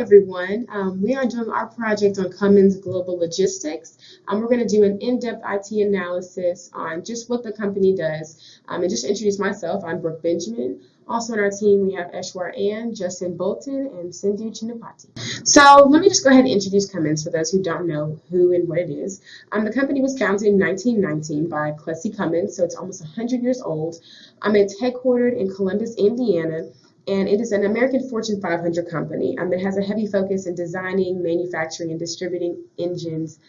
everyone. We are doing our project on Cummins Global Logistics. We're going to do an in-depth IT analysis on just what the company does. And just to introduce myself, I'm Brooke Benjamin. Also on our team, we have Eshwar and Justin Bolton and Sindhura Chennupati. So let me just go ahead and introduce Cummins for those who don't know who and what it is. The company was founded in 1919 by Plessy Cummins, so it's almost 100 years old. It's headquartered in Columbus, Indiana. And it is an American Fortune 500 company. It has a heavy focus in designing, manufacturing, and distributing engines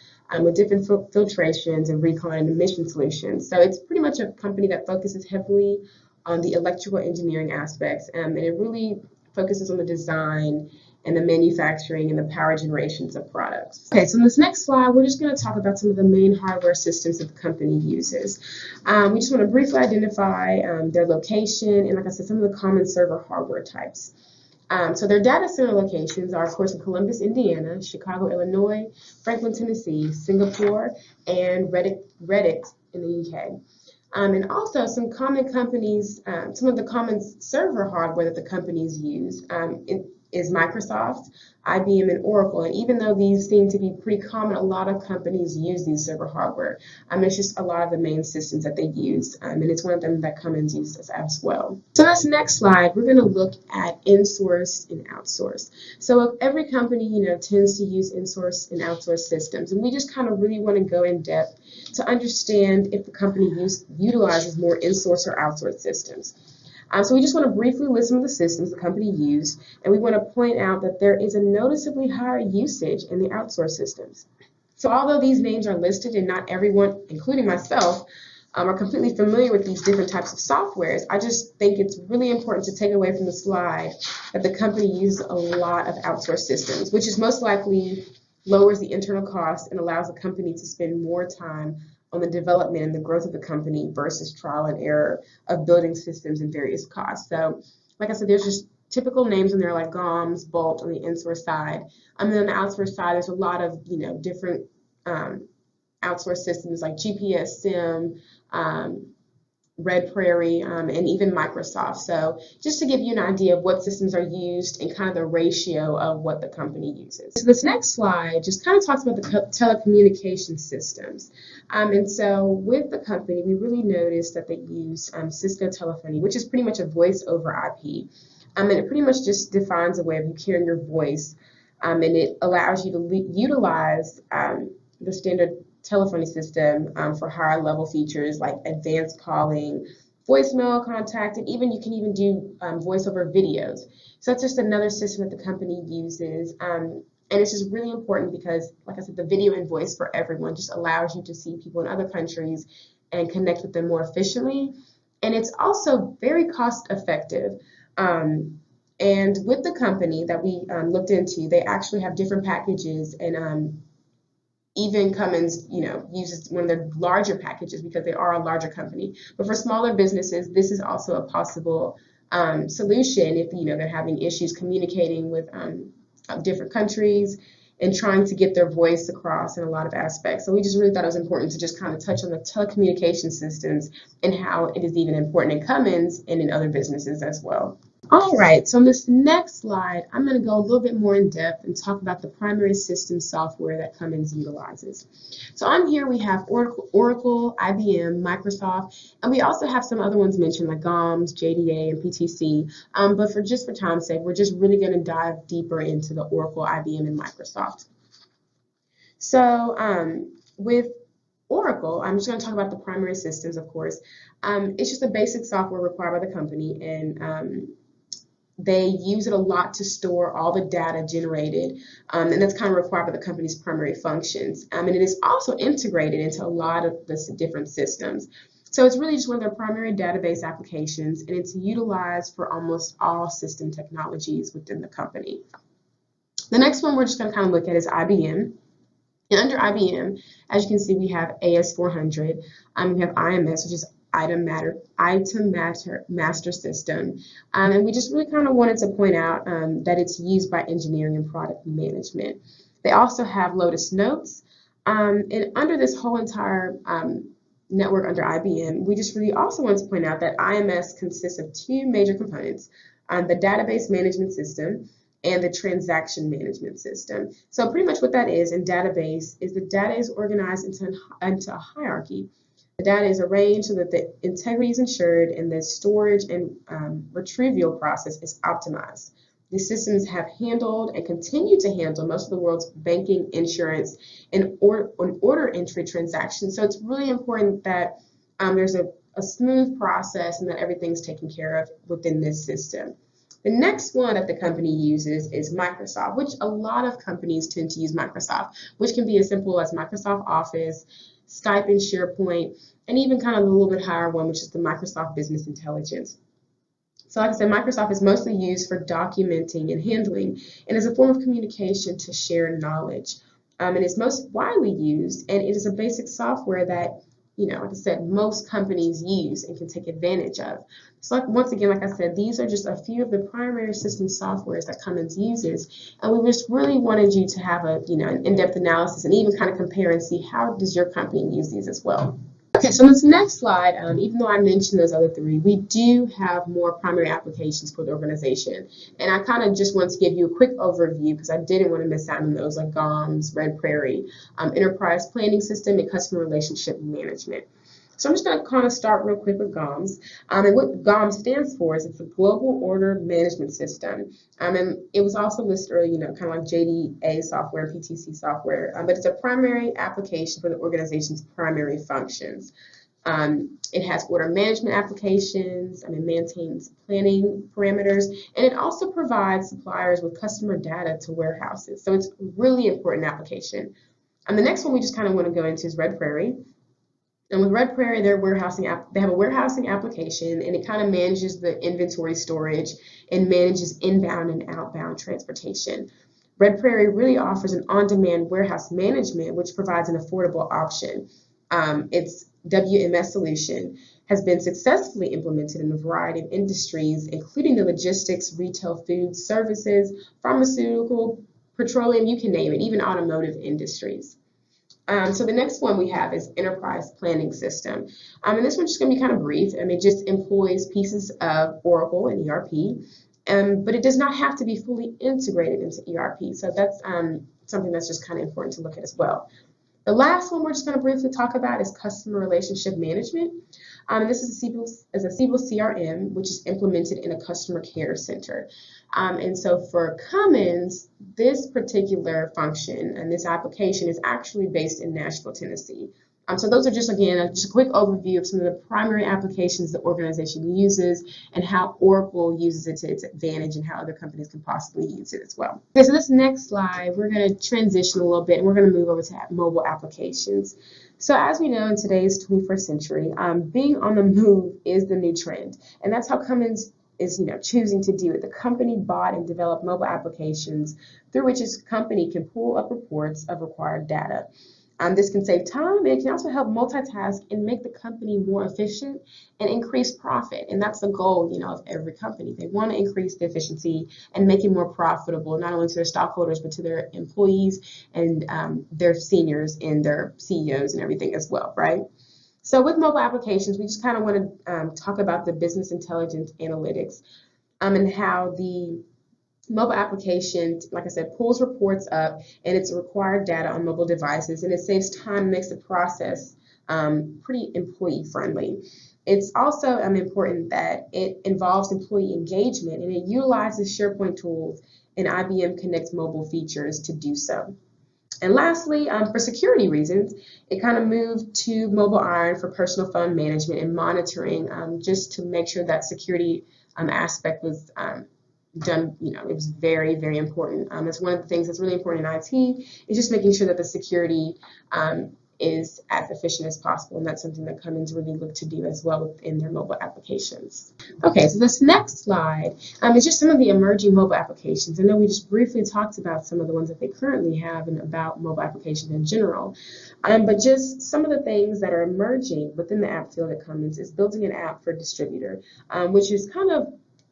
with different filtrations and recall and emission solutions. So it's pretty much a company that focuses heavily on the electrical engineering aspects, and it really focuses on the design and the manufacturing and the power generations of products. Okay, so in this next slide, we're just going to talk about some of the main hardware systems that the company uses. We just want to briefly identify their location and, like I said, some of the common server hardware types. So their data center locations are, of course, in Columbus, Indiana, Chicago, Illinois, Franklin, Tennessee, Singapore, and Reddit in the UK. And also some common companies, some of the common server hardware that the companies use is Microsoft, IBM, and Oracle. And even though these seem to be pretty common, a lot of companies use these server hardware. It's just a lot of the main systems that they use, and it's one of them that Cummins uses as well. So this next slide, we're going to look at in-source and outsource. So every company, tends to use in-source and outsource systems, and we just kind of really want to go in depth to understand if the company utilizes more in-source or outsource systems. So we just want to briefly list some of the systems the company used, and we want to point out that there is a noticeably higher usage in the outsourced systems. So although these names are listed and not everyone, including myself, are completely familiar with these different types of softwares, I just think it's really important to take away from the slide that the company uses a lot of outsourced systems, which is most likely lowers the internal cost and allows the company to spend more time on the development and the growth of the company versus trial and error of building systems and various costs. So, like I said, there's just typical names in there like GOMS, Bolt on the in-source side. And then on the outsource side, there's a lot of different outsource systems like GPS, SIM, Red Prairie, and even Microsoft. So just to give you an idea of what systems are used and kind of the ratio of what the company uses. So this next slide just kind of talks about the telecommunication systems. And so with the company, we really noticed that they use Cisco telephony, which is pretty much a voice over IP. And it pretty much just defines a way of you carrying your voice, and it allows you to utilize the standard telephony system for higher level features like advanced calling, voicemail contact, and even you can even do voice over videos. So that's just another system that the company uses. And it's just really important because, like I said, the video and voice for everyone just allows you to see people in other countries and connect with them more efficiently. And it's also very cost effective. And with the company that we looked into, they actually have different packages, and even Cummins, uses one of their larger packages because they are a larger company. But for smaller businesses, this is also a possible solution if they're having issues communicating with different countries and trying to get their voice across in a lot of aspects. So we just really thought it was important to just kind of touch on the telecommunication systems and how it is even important in Cummins and in other businesses as well. All right, so on this next slide, I'm going to go a little bit more in depth and talk about the primary system software that Cummins utilizes. So on here we have Oracle, IBM, Microsoft, and we also have some other ones mentioned like GOMS, JDA, and PTC. But for time's sake, we're just really going to dive deeper into the Oracle, IBM, and Microsoft. So with Oracle, I'm just going to talk about the primary systems, of course. It's just a basic software required by the company, and they use it a lot to store all the data generated, and that's kind of required by the company's primary functions. And it is also integrated into a lot of the different systems. So it's really just one of their primary database applications, and it's utilized for almost all system technologies within the company. The next one we're just going to kind of look at is IBM. And under IBM, as you can see, we have AS400, we have IMS, which is Item Master System, and we just really kind of wanted to point out that it's used by engineering and product management. They also have Lotus Notes, and under this whole entire network under IBM, we just really also want to point out that IMS consists of two major components, the database management system and the transaction management system. So pretty much what that is in database is the data is organized into a hierarchy. The data is arranged so that the integrity is ensured and the storage and retrieval process is optimized. These systems have handled and continue to handle most of the world's banking, insurance, and order entry transactions. So it's really important that there's a smooth process and that everything's taken care of within this system. The next one that the company uses is Microsoft, which a lot of companies tend to use Microsoft, which can be as simple as Microsoft Office, Skype and SharePoint, and even kind of a little bit higher one, which is the Microsoft Business Intelligence. So like I said, Microsoft is mostly used for documenting and handling and as a form of communication to share knowledge. And it's most widely used, and it is a basic software that, like I said, most companies use and can take advantage of. So once again, like I said, these are just a few of the primary system softwares that Cummins uses, and we just really wanted you to have an in-depth analysis and even kind of compare and see how does your company use these as well. Okay, so this next slide, even though I mentioned those other three, we do have more primary applications for the organization. And I kind of just want to give you a quick overview because I didn't want to miss out on those, like GOMS, Red Prairie, Enterprise Planning System, and Customer Relationship Management. So I'm just going to kind of start real quick with GOMS. And what GOMS stands for is it's a Global Order Management System. And it was also listed earlier, kind of like JDA software, PTC software, but it's a primary application for the organization's primary functions. It has order management applications, and it maintains planning parameters, and it also provides suppliers with customer data to warehouses. So it's a really important application. And the next one we just kind of want to go into is Red Prairie. And with Red Prairie, they have a warehousing application, and it kind of manages the inventory storage and manages inbound and outbound transportation. Red Prairie really offers an on-demand warehouse management, which provides an affordable option. Its WMS solution has been successfully implemented in a variety of industries, including the logistics, retail, food, services, pharmaceutical, petroleum, you can name it, even automotive industries. So the next one we have is Enterprise Planning System. And this one's just going to be kind of brief. It just employs pieces of Oracle and ERP, but it does not have to be fully integrated into ERP. So that's something that's just kind of important to look at as well. The last one we're just going to briefly talk about is Customer Relationship Management. This is a Siebel CRM, which is implemented in a customer care center. And so for Cummins, this particular function and this application is actually based in Nashville, Tennessee. So those are just, again, just a quick overview of some of the primary applications the organization uses and how Oracle uses it to its advantage and how other companies can possibly use it as well. Okay, so this next slide, we're going to transition a little bit and we're going to move over to mobile applications. So as we know in today's 21st century, being on the move is the new trend. And that's how Cummins is choosing to do it. The company bought and developed mobile applications through which its company can pull up reports of required data. This can save time, and it can also help multitask and make the company more efficient and increase profit. And that's the goal, of every company. They want to increase the efficiency and make it more profitable, not only to their stockholders, but to their employees and their seniors and their CEOs and everything as well, right? So with mobile applications, we just kind of want to talk about the business intelligence analytics and how the mobile application, like I said, pulls reports up and it's required data on mobile devices, and it saves time and makes the process pretty employee friendly. It's also important that it involves employee engagement, and it utilizes SharePoint tools and IBM Connect mobile features to do so. And lastly, for security reasons, it kind of moved to Mobile Iron for personal phone management and monitoring, just to make sure that security aspect was done. It was very, very important. It's one of the things that's really important in IT, is just making sure that the security is as efficient as possible, and that's something that Cummins really looked to do as well within their mobile applications. Okay, so this next slide is just some of the emerging mobile applications. I know we just briefly talked about some of the ones that they currently have and about mobile applications in general, but just some of the things that are emerging within the app field at Cummins is building an app for distributor, which is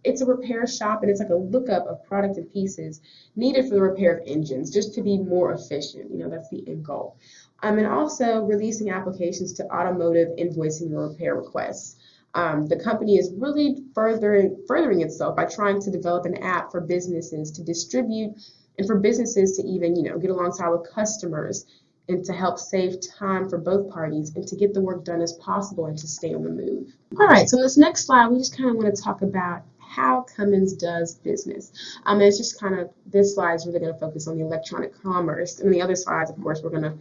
it's a repair shop, and it's like a lookup of product and pieces needed for the repair of engines, just to be more efficient. That's the end goal. And also releasing applications to automotive invoicing or repair requests. The company is really furthering itself by trying to develop an app for businesses to distribute and for businesses to even, get alongside with customers and to help save time for both parties and to get the work done as possible and to stay on the move. All right, so in this next slide, we just kind of want to talk about how Cummins does business. It's just kind of, this slide is really going to focus on the electronic commerce. And the other slides, of course, we're going to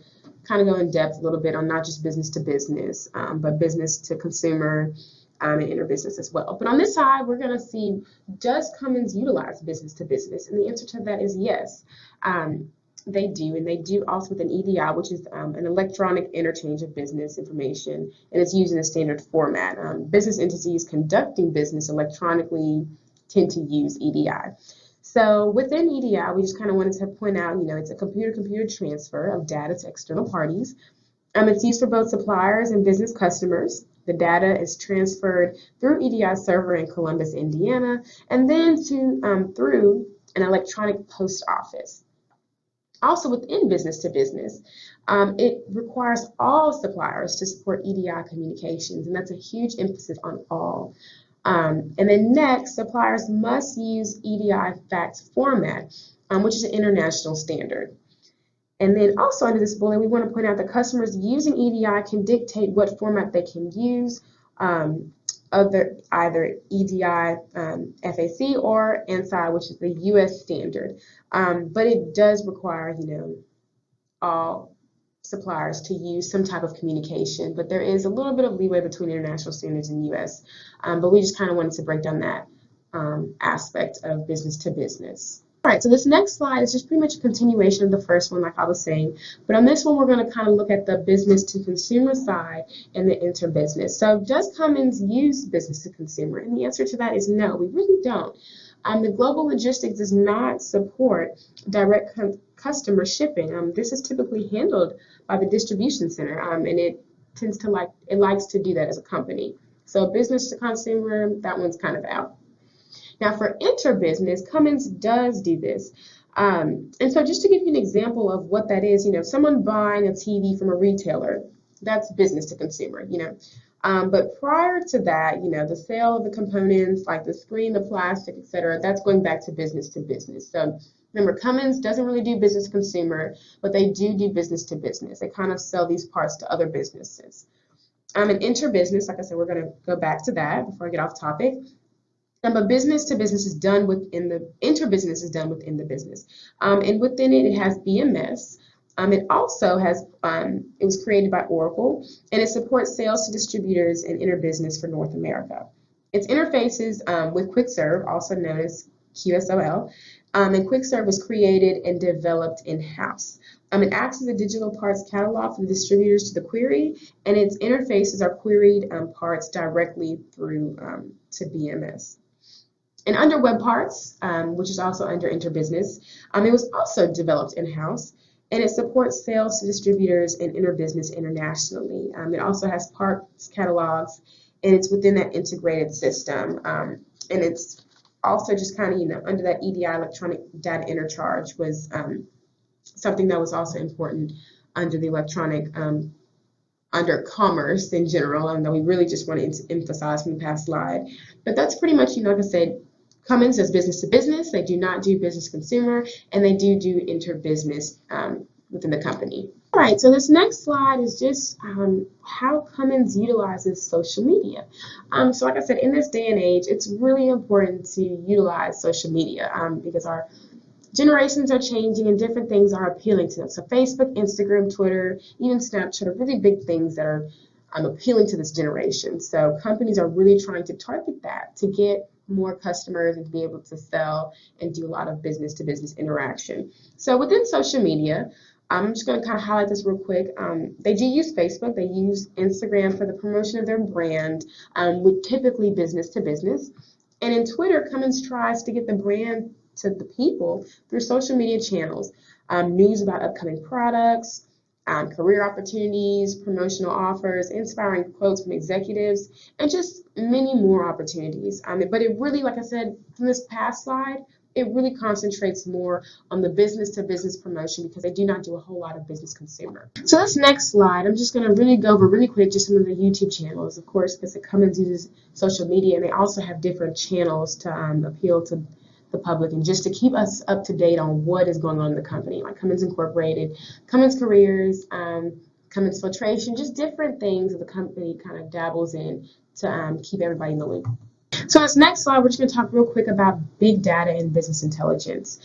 kind of go in depth a little bit on not just business to business, but business to consumer and interbusiness as well. But on this side, we're going to see, does Cummins utilize business to business? And the answer to that is yes. They do, and they do also with an EDI, which is an electronic interchange of business information, and it's used in a standard format. Business entities conducting business electronically tend to use EDI. So within EDI, we just kind of wanted to point out, it's a computer-to-computer transfer of data to external parties. It's used for both suppliers and business customers. The data is transferred through EDI server in Columbus, Indiana, and then through an electronic post office. Also within business to business, it requires all suppliers to support EDI communications, and that's a huge emphasis on all. And then next, suppliers must use EDI fax format, which is an international standard. And then also under this bullet, we want to point out that customers using EDI can dictate what format they can use, either EDI FAC or ANSI, which is the U.S. standard. But it does require, all suppliers to use some type of communication. But there is a little bit of leeway between international standards and U.S. But we just kind of wanted to break down that aspect of business to business. All right, so this next slide is just pretty much a continuation of the first one, like I was saying. But on this one, we're going to kind of look at the business to consumer side and the interbusiness. So does Cummins use business to consumer? And the answer to that is no, we really don't. The global logistics does not support direct customer shipping. This is typically handled by the distribution center, and it likes to do that as a company. So business to consumer, that one's kind of out. Now for interbusiness, Cummins does do this. And so just to give you an example of what that is, someone buying a TV from a retailer, that's business to consumer, But prior to that, the sale of the components like the screen, the plastic, etc., that's going back to business to business. So remember, Cummins doesn't really do business to consumer, but they do business to business. They kind of sell these parts to other businesses. And interbusiness, like I said, we're going to go back to that before I get off topic. But business to business is done within the interbusiness is done within the business, and within it has BMS. It also has it was created by Oracle, and it supports sales to distributors and interbusiness for North America. Its interfaces with QuickServe, also known as QSOL, and QuickServe was created and developed in-house. It acts as a digital parts catalog for the distributors to the query, and its interfaces are queried parts directly through to BMS. And under web parts, which is also under interbusiness, it was also developed in-house, and it supports sales to distributors and interbusiness internationally. It also has parts catalogs, and it's within that integrated system. And it's also just kind of, under that EDI, electronic data interchange, was something that was also important under the electronic, under commerce in general, and that we really just want to emphasize from the past slide. But that's pretty much, like I said, Cummins does business to business. They do not do business to consumer, and they do interbusiness within the company. All right, so this next slide is just how Cummins utilizes social media. So like I said, in this day and age, it's really important to utilize social media because our generations are changing and different things are appealing to them. So Facebook, Instagram, Twitter, even Snapchat are really big things that are appealing to this generation. So companies are really trying to target that to get more customers and to be able to sell and do a lot of business to business interaction. So within social media, I'm just going to kind of highlight this real quick. They do use Facebook. They use Instagram for the promotion of their brand, with typically business to business. And in Twitter, Cummins tries to get the brand to the people through social media channels, news about upcoming products, career opportunities, promotional offers, inspiring quotes from executives, and just many more opportunities. But it really, like I said from this past slide, it really concentrates more on the business to business promotion because they do not do a whole lot of business consumer. So this next slide, I'm just going to really go over really quick just some of the YouTube channels, of course, because Cummins uses social media, and they also have different channels to appeal to the public and just to keep us up to date on what is going on in the company, like Cummins Incorporated, Cummins Careers, Cummins Filtration, just different things that the company kind of dabbles in to keep everybody in the loop. So this next slide, we're just going to talk real quick about big data and business intelligence.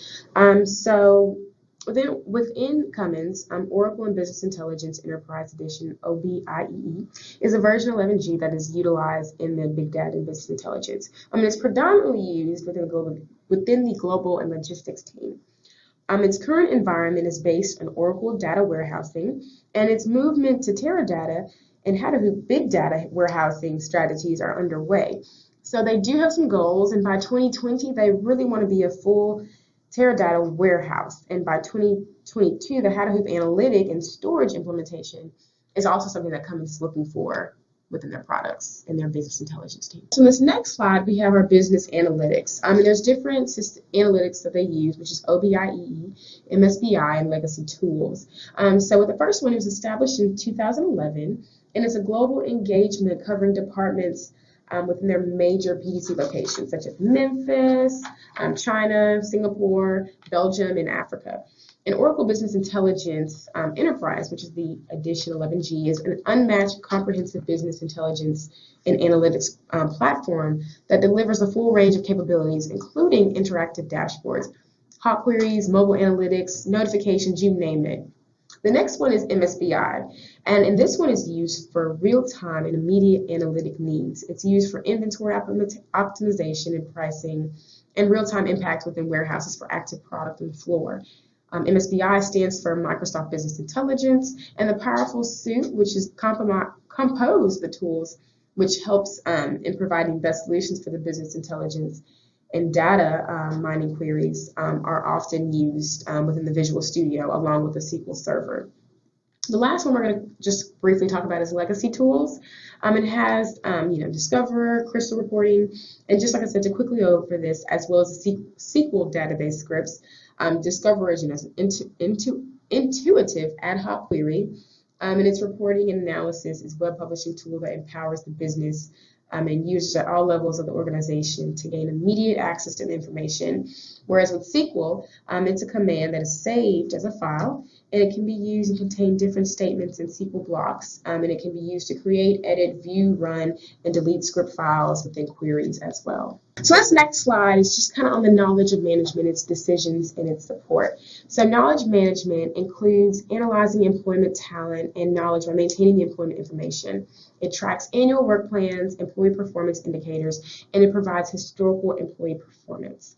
So within Cummins, Oracle and Business Intelligence Enterprise Edition, OBIEE, is a version 11G that is utilized in the big data and business intelligence. It's predominantly used within the global and logistics team. Its current environment is based on Oracle data warehousing, and its movement to Teradata and Hadoop big data warehousing strategies are underway. So they do have some goals, and by 2020, they really want to be a full Teradata warehouse. And by 2022, the Hadoop analytic and storage implementation is also something that Cummins is looking for within their products and their business intelligence team. So in this next slide, we have our business analytics. There's different analytics that they use, which is OBIEE, MSBI, and legacy tools. So the first one was established in 2011, and it's a global engagement covering departments within their major PDC locations, such as Memphis, China, Singapore, Belgium, and Africa. And Oracle Business Intelligence Enterprise, which is the Edition 11G, is an unmatched comprehensive business intelligence and analytics platform that delivers a full range of capabilities, including interactive dashboards, hot queries, mobile analytics, notifications, you name it. The next one is MSBI, and this one is used for real-time and immediate analytic needs. It's used for inventory optimization and pricing and real-time impact within warehouses for active product on the floor. MSBI stands for Microsoft Business Intelligence, and the powerful suite, which is compose the tools which helps in providing best solutions for the business intelligence and data mining queries are often used within the Visual Studio along with the SQL Server. The last one we're going to just briefly talk about is legacy tools. It has Discover, Crystal Reporting, and just like I said, to quickly go over this, as well as the SQL database scripts. Discover is an intuitive ad hoc query, and its reporting and analysis is a web publishing tool that empowers the business and users at all levels of the organization to gain immediate access to the information. Whereas with SQL, it's a command that is saved as a file, and it can be used and contain different statements in SQL blocks, and it can be used to create, edit, view, run, and delete script files within queries as well. So this next slide is just kind of on the knowledge of management, its decisions, and its support. So knowledge management includes analyzing employment talent and knowledge by maintaining the employment information. It tracks annual work plans, employee performance indicators, and it provides historical employee performance.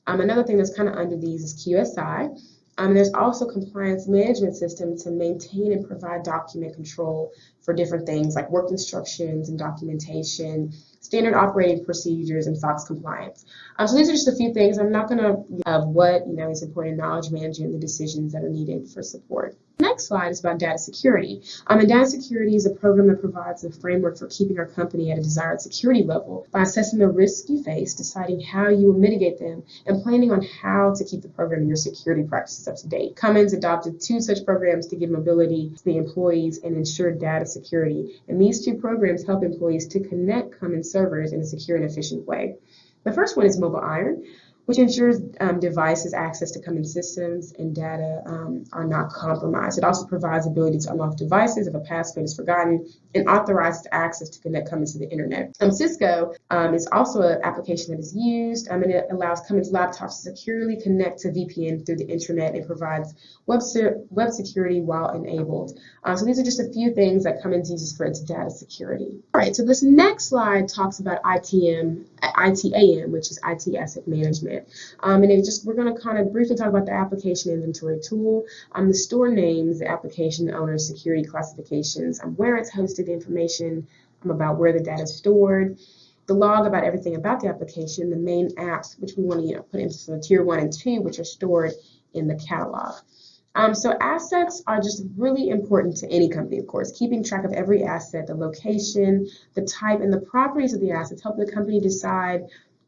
Another thing that's kind of under these is QSI. There's also compliance management system to maintain and provide document control for different things like work instructions and documentation, standard operating procedures, and SOX compliance. So these are just a few things. I'm not going to of what is important in knowledge management, the decisions that are needed for support. Next slide is about data security. And data security is a program that provides a framework for keeping our company at a desired security level by assessing the risks you face, deciding how you will mitigate them, and planning on how to keep the program and your security practices up to date. Cummins adopted 2 such programs to give mobility to the employees and ensure data security. And these 2 programs help employees to connect Cummins servers in a secure and efficient way. The first one is Mobile Iron, which ensures devices access to Cummins systems and data are not compromised. It also provides the ability to unlock devices if a passcode is forgotten and authorizes access to connect Cummins to the internet. Cisco is also an application that is used, and it allows Cummins laptops to securely connect to VPN through the internet and provides web security while enabled. So these are just a few things that Cummins uses for its data security. All right, so this next slide talks about ITAM, which is IT Asset Management. We're going to kind of briefly talk about the application inventory tool, the store names, the application owner's security classifications, where it's hosted, the information about where the data is stored, the log about everything about the application, the main apps, which we want to put into tier 1 and 2, which are stored in the catalog. So assets are just really important to any company, of course. Keeping track of every asset, the location, the type, and the properties of the assets help the company decide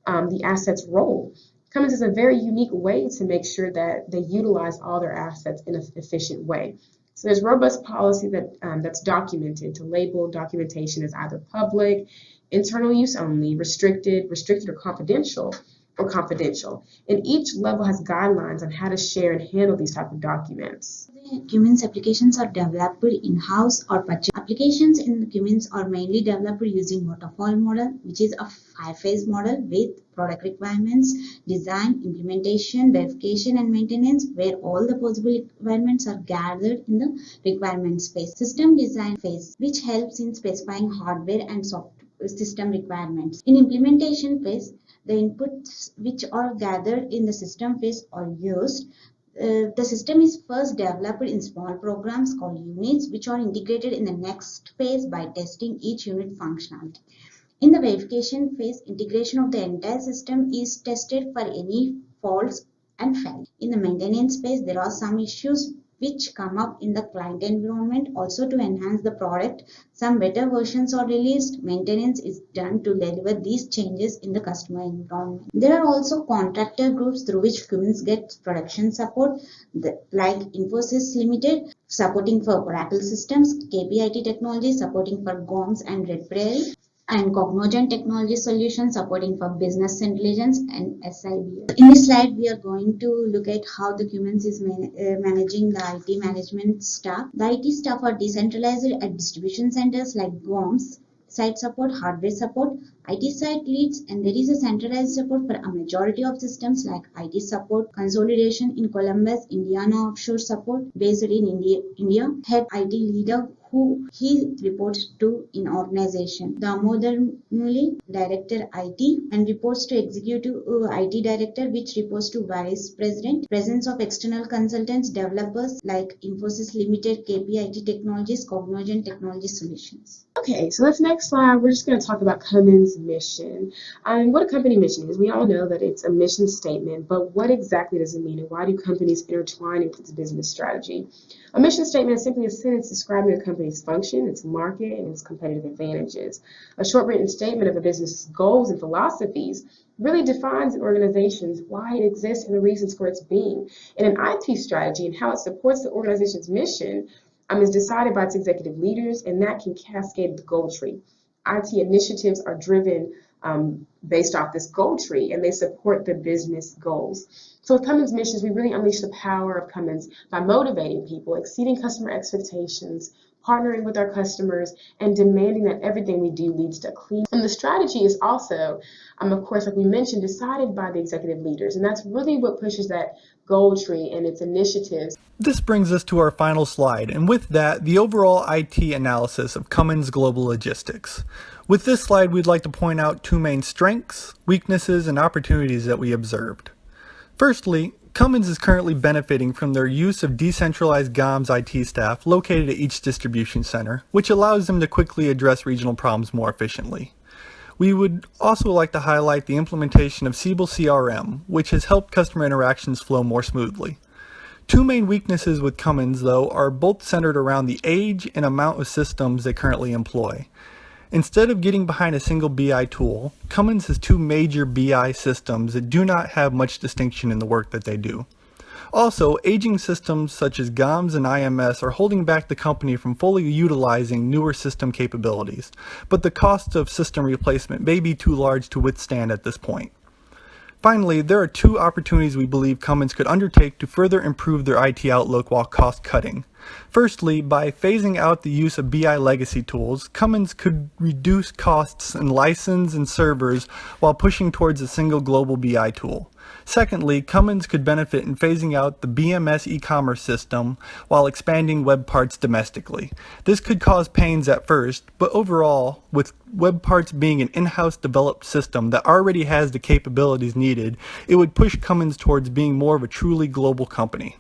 the asset's role. Cummins has a very unique way to make sure that they utilize all their assets in an efficient way. So there's robust policy that's documented to label documentation as either public, internal use only, restricted or confidential, And each level has guidelines on how to share and handle these type of documents. The Cummins applications are developed in-house or purchased. Applications in Cummins are mainly developed using waterfall model, which is a 5-phase model with product requirements, design, implementation, verification, and maintenance, where all the possible requirements are gathered in the requirements phase. System design phase, which helps in specifying hardware and software system requirements. In implementation phase, the inputs which are gathered in the system phase are used. The system is first developed in small programs called units, which are integrated in the next phase by testing each unit functionality. In the verification phase, integration of the entire system is tested for any faults and failures. In the maintenance phase, there are some issues which come up in the client environment. Also, to enhance the product, some better versions are released. Maintenance is done to deliver these changes in the customer environment. There are also contractor groups through which Cummins gets production support, like Infosys Limited, supporting for Oracle systems, KPIT Technology, supporting for GOMS and Red Prairie, and Cognogen Technology Solutions, supporting for business intelligence, and SIBS. In this slide, we are going to look at how the Cummins is managing the IT management staff. The IT staff are decentralized at distribution centers like GOMS, site support, hardware support, IT site leads, and there is a centralized support for a majority of systems like IT support, consolidation in Columbus, Indiana offshore support based in India, head IT leader who he reports to in organization. Damodar Muli, Director IT, and reports to Executive IT Director, which reports to Vice President. Presence of external consultants, developers like Infosys Limited, KPIT Technologies, Cognogen Technology Solutions. Okay, so this next slide, we're just going to talk about Cummins' mission. What a company mission is. We all know that it's a mission statement, but what exactly does it mean, and why do companies intertwine with its business strategy? A mission statement is simply a sentence describing a company's function, its market, and its competitive advantages. A short written statement of a business goals and philosophies really defines an organization's why it exists and the reasons for its being. And an IT strategy and how it supports the organization's mission is decided by its executive leaders, and that can cascade the goal tree. IT initiatives are driven based off this goal tree, and they support the business goals. So with Cummins missions, we really unleash the power of Cummins by motivating people, exceeding customer expectations, partnering with our customers, and demanding that everything we do leads to clean. And the strategy is also, of course, like we mentioned, decided by the executive leaders, and that's really what pushes that goal tree and its initiatives. This brings us to our final slide, and with that, the overall IT analysis of Cummins Global Logistics. With this slide, we'd like to point out two main strengths, weaknesses, and opportunities that we observed. Firstly, Cummins is currently benefiting from their use of decentralized GOMS IT staff located at each distribution center, which allows them to quickly address regional problems more efficiently. We would also like to highlight the implementation of Siebel CRM, which has helped customer interactions flow more smoothly. Two main weaknesses with Cummins, though, are both centered around the age and amount of systems they currently employ. Instead of getting behind a single BI tool, Cummins has two major BI systems that do not have much distinction in the work that they do. Also, aging systems such as GOMS and IMS are holding back the company from fully utilizing newer system capabilities, but the cost of system replacement may be too large to withstand at this point. Finally, there are two opportunities we believe Cummins could undertake to further improve their IT outlook while cost cutting. Firstly, by phasing out the use of BI legacy tools, Cummins could reduce costs in license and servers while pushing towards a single global BI tool. Secondly, Cummins could benefit in phasing out the BMS e-commerce system while expanding web parts domestically. This could cause pains at first, but overall, with web parts being an in-house developed system that already has the capabilities needed, it would push Cummins towards being more of a truly global company.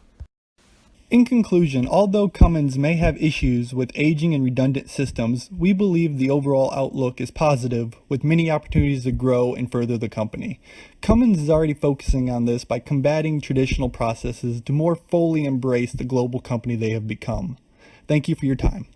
In conclusion, although Cummins may have issues with aging and redundant systems, we believe the overall outlook is positive, with many opportunities to grow and further the company. Cummins is already focusing on this by combating traditional processes to more fully embrace the global company they have become. Thank you for your time.